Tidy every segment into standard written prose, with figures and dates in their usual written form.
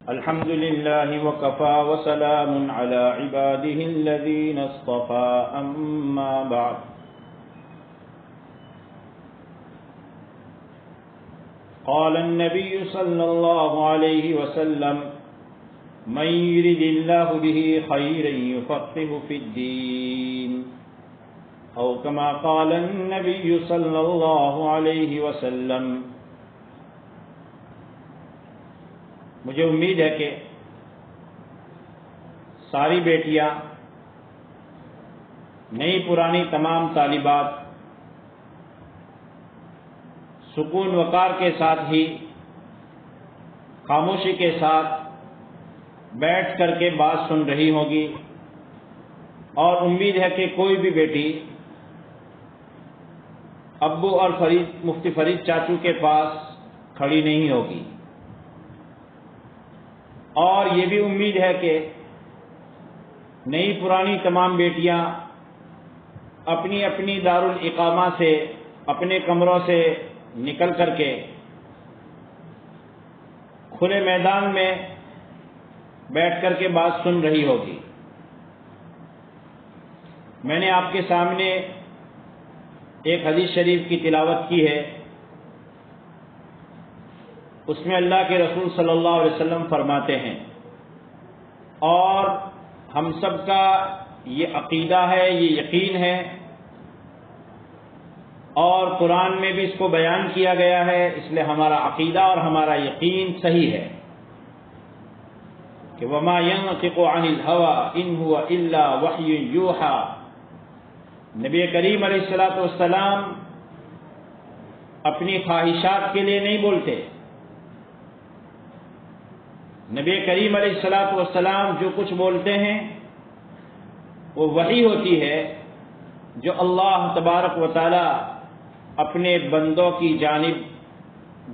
الحمد لله وكفى وسلام على عباده الذين اصطفى أما بعد قال النبي صلى الله عليه وسلم من يرد الله به خيرا يفقهه في الدين أو كما قال النبي صلى الله عليه وسلم۔ مجھے امید ہے کہ ساری بیٹیاں، نئی پرانی تمام طالبات سکون وقار کے ساتھ ہی خاموشی کے ساتھ بیٹھ کر کے بات سن رہی ہوگی، اور امید ہے کہ کوئی بھی بیٹی ابو اور مفتی فرید چاچو کے پاس کھڑی نہیں ہوگی، اور یہ بھی امید ہے کہ نئی پرانی تمام بیٹیاں اپنی اپنی دارالاقامہ سے، اپنے کمروں سے نکل کر کے کھلے میدان میں بیٹھ کر کے بات سن رہی ہوگی۔ میں نے آپ کے سامنے ایک حدیث شریف کی تلاوت کی ہے، اس میں اللہ کے رسول صلی اللہ علیہ وسلم فرماتے ہیں، اور ہم سب کا یہ عقیدہ ہے، یہ یقین ہے، اور قرآن میں بھی اس کو بیان کیا گیا ہے، اس لیے ہمارا عقیدہ اور ہمارا یقین صحیح ہے کہ وَمَا يَنطِقُ عَنِ الْهَوَىٰ إِنْ هُوَ إِلَّا وَحْيٌ يُوحَىٰ۔ نبی کریم علیہ السلام اپنی خواہشات کے لیے نہیں بولتے۔ نبی کریم علیہ السلام جو کچھ بولتے ہیں وہ وحی ہوتی ہے جو اللہ تبارک و تعالی اپنے بندوں کی جانب،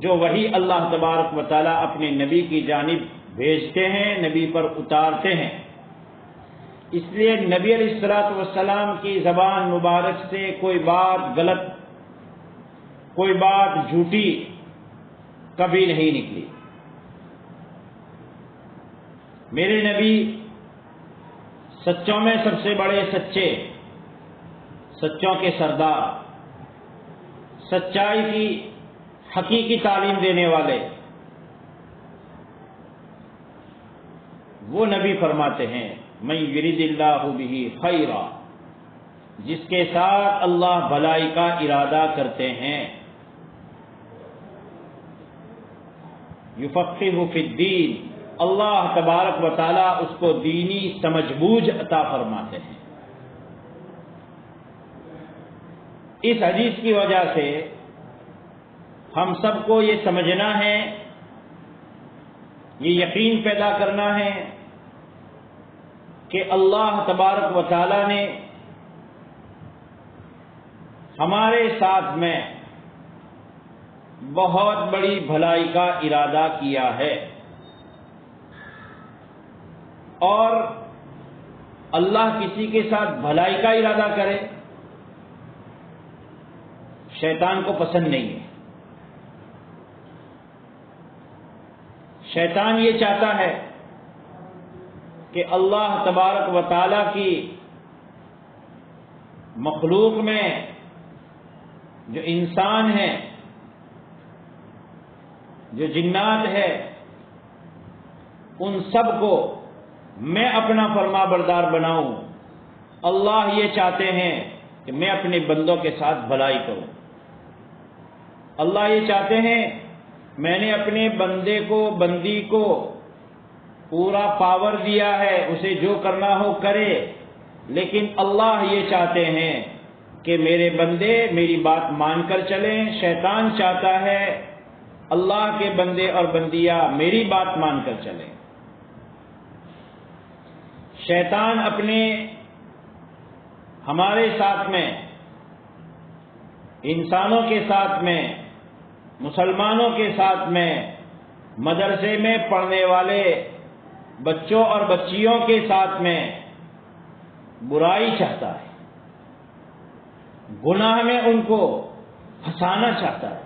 جو وحی اللہ تبارک و تعالی اپنے نبی کی جانب بھیجتے ہیں، نبی پر اتارتے ہیں۔ اس لیے نبی علیہ السلام کی زبان مبارک سے کوئی بات غلط، کوئی بات جھوٹی کبھی نہیں نکلی۔ میرے نبی سچوں میں سب سے بڑے سچے، سچوں کے سردار، سچائی کی حقیقی تعلیم دینے والے، وہ نبی فرماتے ہیں من یرید اللہ بہ خیرا، جس کے ساتھ اللہ بھلائی کا ارادہ کرتے ہیں، یفقہہ فی الدین، اللہ تبارک و تعالی اس کو دینی سمجھ بوجھ عطا فرماتے ہیں۔ اس حدیث کی وجہ سے ہم سب کو یہ سمجھنا ہے، یہ یقین پیدا کرنا ہے کہ اللہ تبارک و تعالی نے ہمارے ساتھ میں بہت بڑی بھلائی کا ارادہ کیا ہے، اور اللہ کسی کے ساتھ بھلائی کا ارادہ کرے شیطان کو پسند نہیں ہے۔ شیطان یہ چاہتا ہے کہ اللہ تبارک و تعالی کی مخلوق میں جو انسان ہے، جو جنات ہے، ان سب کو میں اپنا فرما بردار بناؤں۔ اللہ یہ چاہتے ہیں کہ میں اپنے بندوں کے ساتھ بھلائی کروں۔ اللہ یہ چاہتے ہیں میں نے اپنے بندے کو، بندی کو پورا پاور دیا ہے، اسے جو کرنا ہو کرے، لیکن اللہ یہ چاہتے ہیں کہ میرے بندے میری بات مان کر چلیں۔ شیطان چاہتا ہے اللہ کے بندے اور بندیاں میری بات مان کر چلیں۔ شیطان اپنے ہمارے ساتھ میں، انسانوں کے ساتھ میں، مسلمانوں کے ساتھ میں، مدرسے میں پڑھنے والے بچوں اور بچیوں کے ساتھ میں برائی چاہتا ہے، گناہ میں ان کو پھنسانا چاہتا ہے۔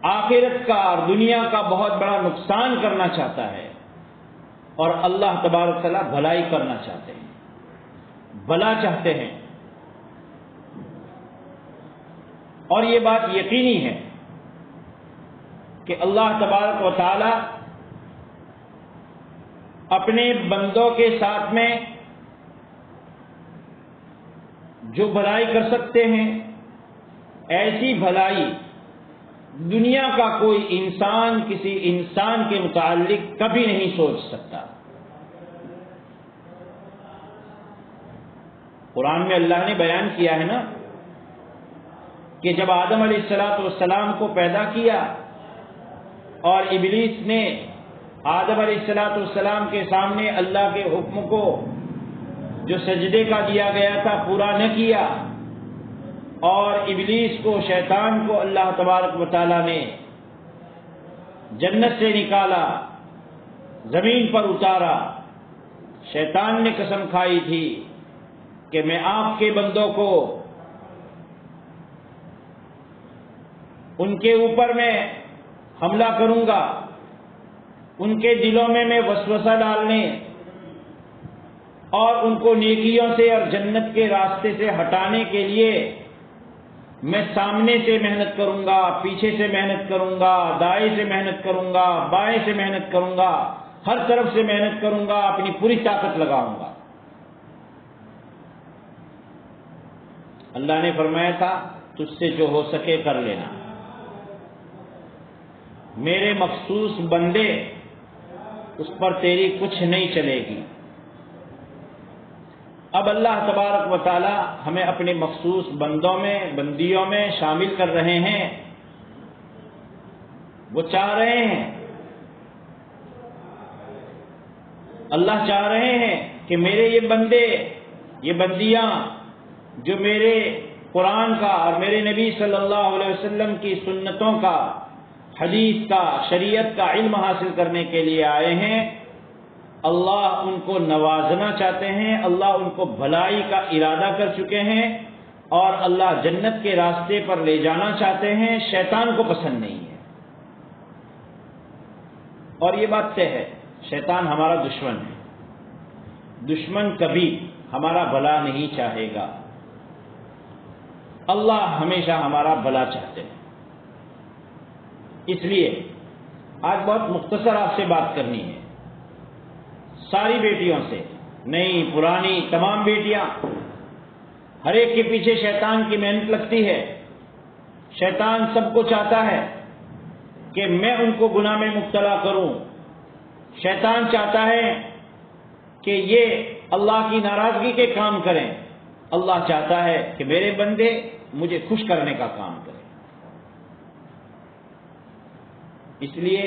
آخرت کا اور دنیا کا بہت بڑا نقصان کرنا چاہتا ہے، اور اللہ تبارک تعالیٰ بھلائی کرنا چاہتے ہیں، بھلا چاہتے ہیں۔ اور یہ بات یقینی ہے کہ اللہ تبارک و تعالی اپنے بندوں کے ساتھ میں جو بھلائی کر سکتے ہیں، ایسی بھلائی دنیا کا کوئی انسان کسی انسان کے متعلق کبھی نہیں سوچ سکتا۔ قرآن میں اللہ نے بیان کیا ہے نا کہ جب آدم علیہ السلام کو پیدا کیا اور ابلیس نے آدم علیہ السلام کے سامنے اللہ کے حکم کو جو سجدے کا دیا گیا تھا پورا نہ کیا، اور ابلیس کو، شیطان کو اللہ تبارک و تعالی نے جنت سے نکالا، زمین پر اتارا۔ شیطان نے قسم کھائی تھی کہ میں آپ کے بندوں کو ان کے اوپر میں حملہ کروں گا، ان کے دلوں میں وسوسہ ڈالنے اور ان کو نیکیوں سے اور جنت کے راستے سے ہٹانے کے لیے میں سامنے سے محنت کروں گا، پیچھے سے محنت کروں گا، دائیں سے محنت کروں گا، بائیں سے محنت کروں گا، ہر طرف سے محنت کروں گا، اپنی پوری طاقت لگاؤں گا۔ اللہ نے فرمایا تھا تجھ سے جو ہو سکے کر لینا، میرے مخصوص بندے اس پر تیری کچھ نہیں چلے گی۔ اب اللہ تبارک و تعالی ہمیں اپنے مخصوص بندوں میں، بندیوں میں شامل کر رہے ہیں۔ وہ چاہ رہے ہیں، اللہ چاہ رہے ہیں کہ میرے یہ بندے، یہ بندیاں جو میرے قرآن کا اور میرے نبی صلی اللہ علیہ وسلم کی سنتوں کا، حدیث کا، شریعت کا علم حاصل کرنے کے لیے آئے ہیں، اللہ ان کو نوازنا چاہتے ہیں، اللہ ان کو بھلائی کا ارادہ کر چکے ہیں، اور اللہ جنت کے راستے پر لے جانا چاہتے ہیں۔ شیطان کو پسند نہیں ہے، اور یہ بات طے ہے، شیطان ہمارا دشمن ہے۔ دشمن کبھی ہمارا بھلا نہیں چاہے گا، اللہ ہمیشہ ہمارا بھلا چاہتے ہیں۔ اس لیے آج بہت مختصر آپ سے بات کرنی ہے، ساری بیٹیوں سے، نئی پرانی تمام بیٹیاں، ہر ایک کے پیچھے شیطان کی محنت لگتی ہے۔ شیطان سب کو چاہتا ہے کہ میں ان کو گناہ میں مبتلا کروں۔ شیطان چاہتا ہے کہ یہ اللہ کی ناراضگی کے کام کریں۔ اللہ چاہتا ہے کہ میرے بندے مجھے خوش کرنے کا کام کریں۔ اس لیے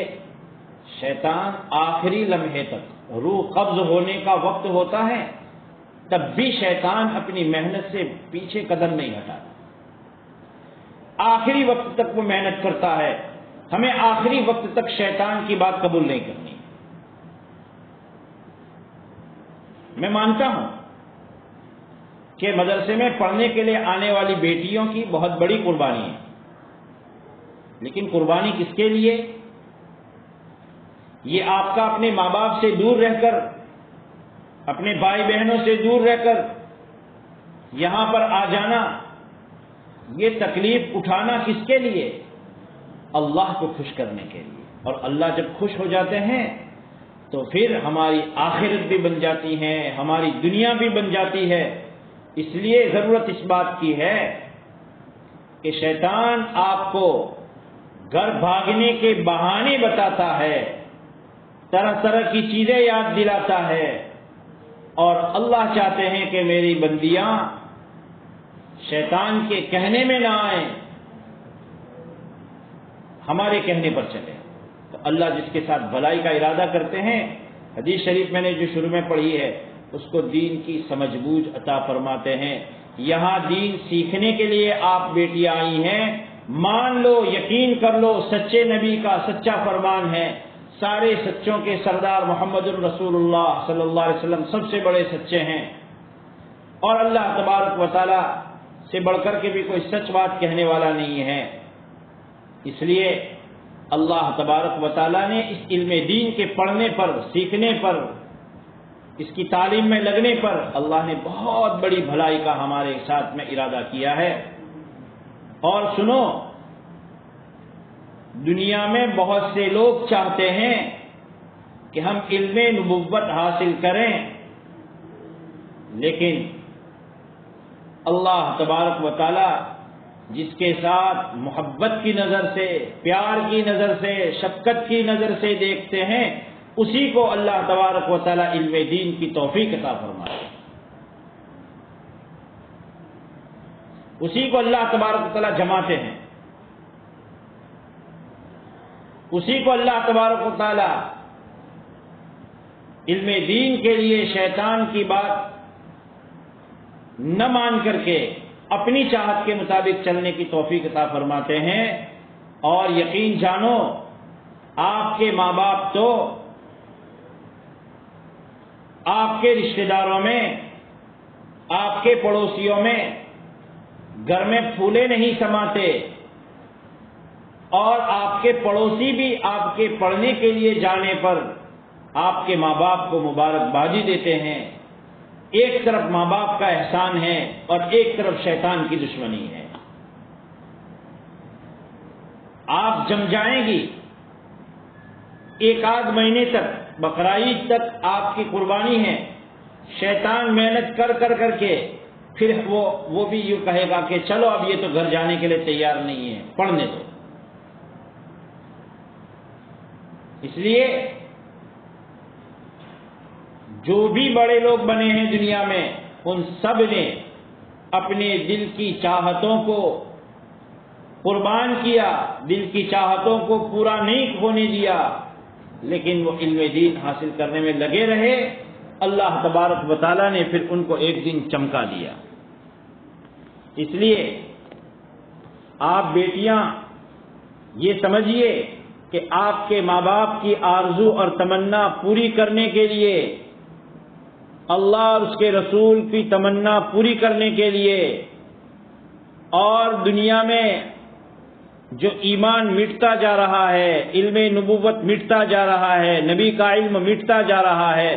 شیطان آخری لمحے تک، روح قبض ہونے کا وقت ہوتا ہے، تب بھی شیطان اپنی محنت سے پیچھے قدم نہیں ہٹاتا۔ آخری وقت تک وہ محنت کرتا ہے۔ ہمیں آخری وقت تک شیطان کی بات قبول نہیں کرنی۔ میں مانتا ہوں کہ مدرسے میں پڑھنے کے لیے آنے والی بیٹیوں کی بہت بڑی قربانی ہے، لیکن قربانی کس کے لیے؟ یہ آپ کا اپنے ماں باپ سے دور رہ کر، اپنے بھائی بہنوں سے دور رہ کر یہاں پر آ جانا، یہ تکلیف اٹھانا کس کے لیے؟ اللہ کو خوش کرنے کے لیے۔ اور اللہ جب خوش ہو جاتے ہیں تو پھر ہماری آخرت بھی بن جاتی ہے، ہماری دنیا بھی بن جاتی ہے۔ اس لیے ضرورت اس بات کی ہے کہ شیطان آپ کو گھر بھاگنے کے بہانے بتاتا ہے، طرح طرح کی چیزیں یاد دلاتا ہے، اور اللہ چاہتے ہیں کہ میری بندیاں شیطان کے کہنے میں نہ آئیں، ہمارے کہنے پر چلیں۔ تو اللہ جس کے ساتھ بھلائی کا ارادہ کرتے ہیں، حدیث شریف میں نے جو شروع میں پڑھی ہے، اس کو دین کی سمجھ بوجھ عطا فرماتے ہیں۔ یہاں دین سیکھنے کے لیے آپ بیٹیاں آئی ہیں، مان لو، یقین کر لو، سچے نبی کا سچا فرمان ہے۔ سارے سچوں کے سردار محمد الرسول اللہ صلی اللہ علیہ وسلم سب سے بڑے سچے ہیں، اور اللہ تبارک و تعالی سے بڑھ کر کے بھی کوئی سچ بات کہنے والا نہیں ہے۔ اس لیے اللہ تبارک و تعالیٰ نے اس علم دین کے پڑھنے پر، سیکھنے پر، اس کی تعلیم میں لگنے پر اللہ نے بہت بڑی بھلائی کا ہمارے ساتھ میں ارادہ کیا ہے۔ اور سنو، دنیا میں بہت سے لوگ چاہتے ہیں کہ ہم علم نبوت حاصل کریں، لیکن اللہ تبارک و تعالی جس کے ساتھ محبت کی نظر سے، پیار کی نظر سے، شفقت کی نظر سے دیکھتے ہیں، اسی کو اللہ تبارک و تعالی علم دین کی توفیق عطا فرمائے، اسی کو اللہ تبارک و تعالی جماتے ہیں، اسی کو اللہ تبارک و تعالی علم دین کے لیے شیطان کی بات نہ مان کر کے اپنی چاہت کے مطابق چلنے کی توفیق عطا فرماتے ہیں۔ اور یقین جانو، آپ کے ماں باپ تو آپ کے رشتہ داروں میں، آپ کے پڑوسیوں میں گھر میں پھولے نہیں سماتے، اور آپ کے پڑوسی بھی آپ کے پڑھنے کے لیے جانے پر آپ کے ماں باپ کو مبارکبادی دیتے ہیں۔ ایک طرف ماں باپ کا احسان ہے اور ایک طرف شیطان کی دشمنی ہے۔ آپ جم جائیں گی، ایک آدھ مہینے تک، بقرعید تک آپ کی قربانی ہے، شیطان محنت کر کے پھر وہ بھی یوں کہے گا کہ چلو اب یہ تو گھر جانے کے لیے تیار نہیں ہے، پڑھنے دو۔ اس لیے جو بھی بڑے لوگ بنے ہیں دنیا میں، ان سب نے اپنے دل کی چاہتوں کو قربان کیا، دل کی چاہتوں کو پورا نہیں ہونے دیا، لیکن وہ علم دین حاصل کرنے میں لگے رہے۔ اللہ تبارک و تعالیٰ نے پھر ان کو ایک دن چمکا دیا۔ اس لیے آپ بیٹیاں یہ سمجھیے کہ آپ کے ماں باپ کی آرزو اور تمنا پوری کرنے کے لیے، اللہ اور اس کے رسول کی تمنا پوری کرنے کے لیے، اور دنیا میں جو ایمان مٹتا جا رہا ہے، علم نبوت مٹتا جا رہا ہے، نبی کا علم مٹتا جا رہا ہے،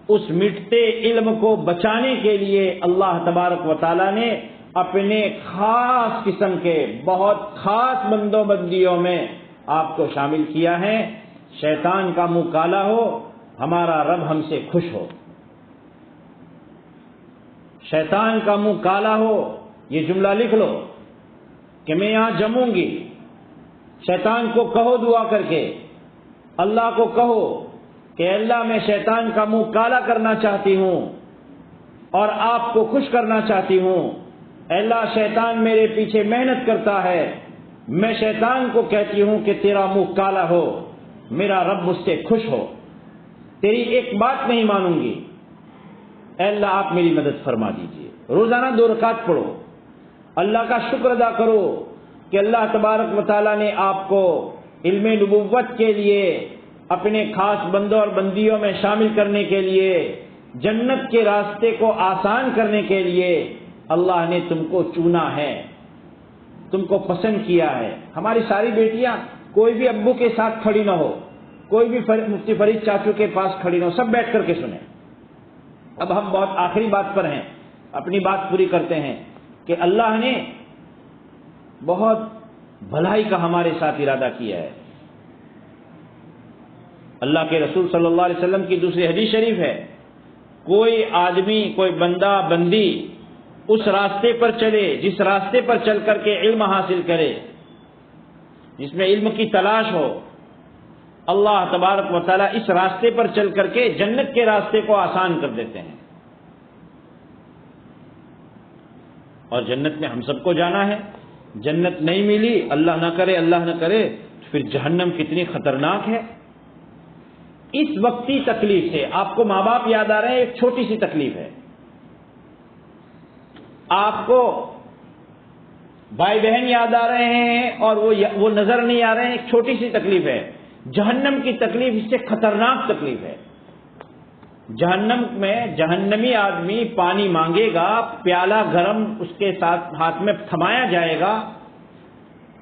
اس مٹتے علم کو بچانے کے لیے اللہ تبارک و تعالی نے اپنے خاص قسم کے بہت خاص بندوں بندیوں میں آپ کو شامل کیا ہے۔ شیطان کا منہ کالا ہو، ہمارا رب ہم سے خوش ہو۔ شیطان کا منہ کالا ہو، یہ جملہ لکھ لو کہ میں یہاں جموں گی۔ شیطان کو کہو دعا کر کے، اللہ کو کہو کہ اللہ میں شیطان کا منہ کالا کرنا چاہتی ہوں اور آپ کو خوش کرنا چاہتی ہوں۔ اللہ، شیطان میرے پیچھے محنت کرتا ہے، میں شیطان کو کہتی ہوں کہ تیرا منہ کالا ہو، میرا رب مجھ سے خوش ہو، تیری ایک بات نہیں مانوں گی، اے اللہ آپ میری مدد فرما دیجیے۔ روزانہ 2 رکعت پڑھو، اللہ کا شکر ادا کرو کہ اللہ تبارک و تعالیٰ نے آپ کو علم نبوت کے لیے، اپنے خاص بندوں اور بندیوں میں شامل کرنے کے لیے، جنت کے راستے کو آسان کرنے کے لیے اللہ نے تم کو چنا ہے، تم کو پسند کیا ہے۔ ہماری ساری بیٹیاں کوئی بھی ابو کے ساتھ کھڑی نہ ہو، کوئی بھی مفتی فرید چاچو کے پاس کھڑی نہ ہو، سب بیٹھ کر کے سنیں۔ اب ہم بہت آخری بات پر ہیں، اپنی بات پوری کرتے ہیں کہ اللہ نے بہت بھلائی کا ہمارے ساتھ ارادہ کیا ہے۔ اللہ کے رسول صلی اللہ علیہ وسلم کی دوسری حدیث شریف ہے، کوئی آدمی، کوئی بندہ بندی اس راستے پر چلے جس راستے پر چل کر کے علم حاصل کرے، جس میں علم کی تلاش ہو، اللہ تبارک و تعالیٰ اس راستے پر چل کر کے جنت کے راستے کو آسان کر دیتے ہیں۔ اور جنت میں ہم سب کو جانا ہے، جنت نہیں ملی، اللہ نہ کرے تو پھر جہنم کتنی خطرناک ہے۔ اس وقتی تکلیف سے آپ کو ماں باپ یاد آ رہے ہیں، ایک چھوٹی سی تکلیف ہے، آپ کو بھائی بہن یاد آ رہے ہیں اور وہ نظر نہیں آ رہے ہیں، ایک چھوٹی سی تکلیف ہے۔ جہنم کی تکلیف اس سے خطرناک تکلیف ہے۔ جہنم میں جہنمی آدمی پانی مانگے گا، پیالہ گرم اس کے ساتھ ہاتھ میں تھمایا جائے گا،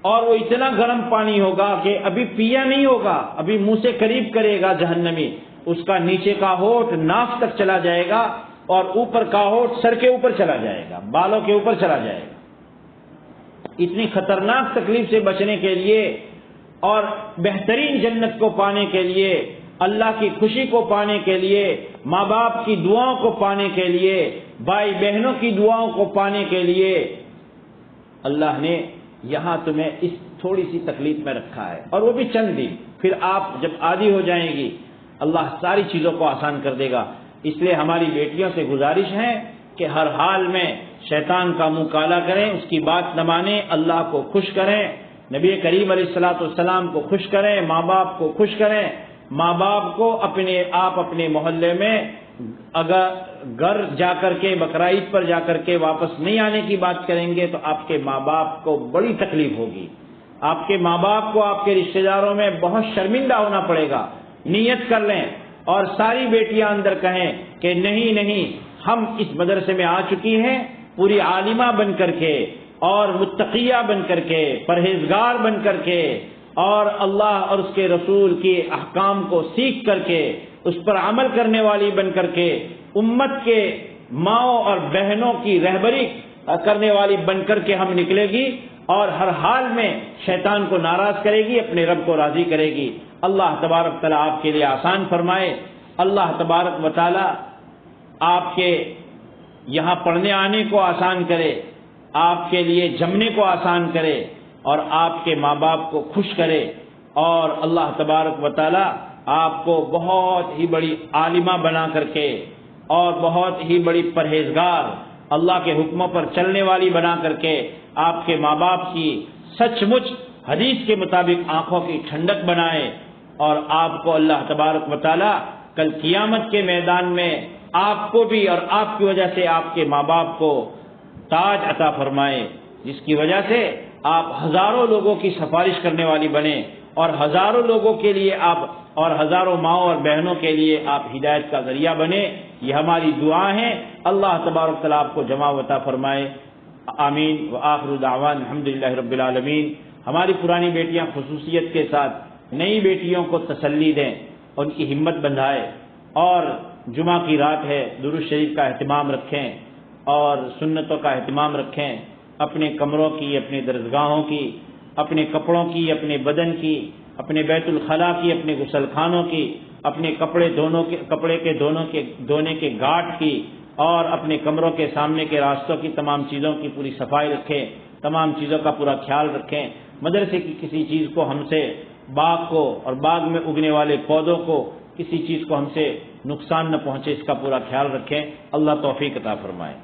اور وہ اتنا گرم پانی ہوگا کہ ابھی پیا نہیں ہوگا، ابھی منہ سے قریب کرے گا جہنمی، اس کا نیچے کا ہونٹ ناف تک چلا جائے گا اور اوپر کا ہونٹ سر کے اوپر چلا جائے گا، بالوں کے اوپر چلا جائے گا۔ اتنی خطرناک تکلیف سے بچنے کے لیے اور بہترین جنت کو پانے کے لیے، اللہ کی خوشی کو پانے کے لیے، ماں باپ کی دعاؤں کو پانے کے لیے، بھائی بہنوں کی دعاؤں کو پانے کے لیے اللہ نے یہاں تمہیں اس تھوڑی سی تکلیف میں رکھا ہے، اور وہ بھی چند دن، پھر آپ جب عادی ہو جائیں گی اللہ ساری چیزوں کو آسان کر دے گا۔ اس لیے ہماری بیٹیوں سے گزارش ہے کہ ہر حال میں شیطان کا منہ کالا کریں، اس کی بات نہ مانیں، اللہ کو خوش کریں، نبی کریم علیہ الصلوۃ والسلام کو خوش کریں، ماں باپ کو خوش کریں۔ ماں باپ کو اپنے محلے میں اگر گھر جا کر کے بقرعید پر جا کر کے واپس نہیں آنے کی بات کریں گے تو آپ کے ماں باپ کو بڑی تکلیف ہوگی، آپ کے ماں باپ کو آپ کے رشتہ داروں میں بہت شرمندہ ہونا پڑے گا۔ نیت کر لیں اور ساری بیٹیاں اندر کہیں کہ نہیں ہم اس مدرسے میں آ چکی ہیں پوری عالمہ بن کر کے اور متقیہ بن کر کے، پرہیزگار بن کر کے، اور اللہ اور اس کے رسول کے احکام کو سیکھ کر کے اس پر عمل کرنے والی بن کر کے، امت کے ماؤں اور بہنوں کی رہبری کرنے والی بن کر کے ہم نکلے گی، اور ہر حال میں شیطان کو ناراض کرے گی، اپنے رب کو راضی کرے گی۔ اللہ تبارک تعالیٰ آپ کے لیے آسان فرمائے، اللہ تبارک و تعالیٰ آپ کے یہاں پڑھنے آنے کو آسان کرے، آپ کے لیے جمنے کو آسان کرے، اور آپ کے ماں باپ کو خوش کرے، اور اللہ تبارک و تعالیٰ آپ کو بہت ہی بڑی عالمہ بنا کر کے اور بہت ہی بڑی پرہیزگار، اللہ کے حکموں پر چلنے والی بنا کر کے آپ کے ماں باپ کی سچ مچ حدیث کے مطابق آنکھوں کی ٹھنڈک بنائے، اور آپ کو اللہ تبارک و تعالیٰ کل قیامت کے میدان میں آپ کو بھی اور آپ کی وجہ سے آپ کے ماں باپ کو تاج عطا فرمائے، جس کی وجہ سے آپ ہزاروں لوگوں کی سفارش کرنے والی بنے، اور ہزاروں لوگوں کے لیے آپ اور ہزاروں ماؤں اور بہنوں کے لیے آپ ہدایت کا ذریعہ بنے۔ یہ ہماری دعا ہے، اللہ تبارک تعالیٰ آپ کو جمع عطا فرمائے، آمین۔ وآخر دعوانا الحمدللہ رب العالمین۔ ہماری پرانی بیٹیاں خصوصیت کے ساتھ نئی بیٹیوں کو تسلی دیں، ان کی ہمت بندھائے، اور جمعہ کی رات ہے، درود شریف کا اہتمام رکھیں اور سنتوں کا اہتمام رکھیں، اپنے کمروں کی، اپنے درسگاہوں کی، اپنے کپڑوں کی، اپنے بدن کی، اپنے بیت الخلاء کی، اپنے غسل خانوں کی، اپنے کپڑے کے دھونے کے گھاٹ کی، اور اپنے کمروں کے سامنے کے راستوں کی تمام چیزوں کی پوری صفائی رکھیں، تمام چیزوں کا پورا خیال رکھیں۔ مدرسے کی کسی چیز کو ہم سے، باغ کو اور باغ میں اگنے والے پودوں کو کسی چیز کو ہم سے نقصان نہ پہنچے، اس کا پورا خیال رکھیں۔ اللہ توفیق عطا فرمائے۔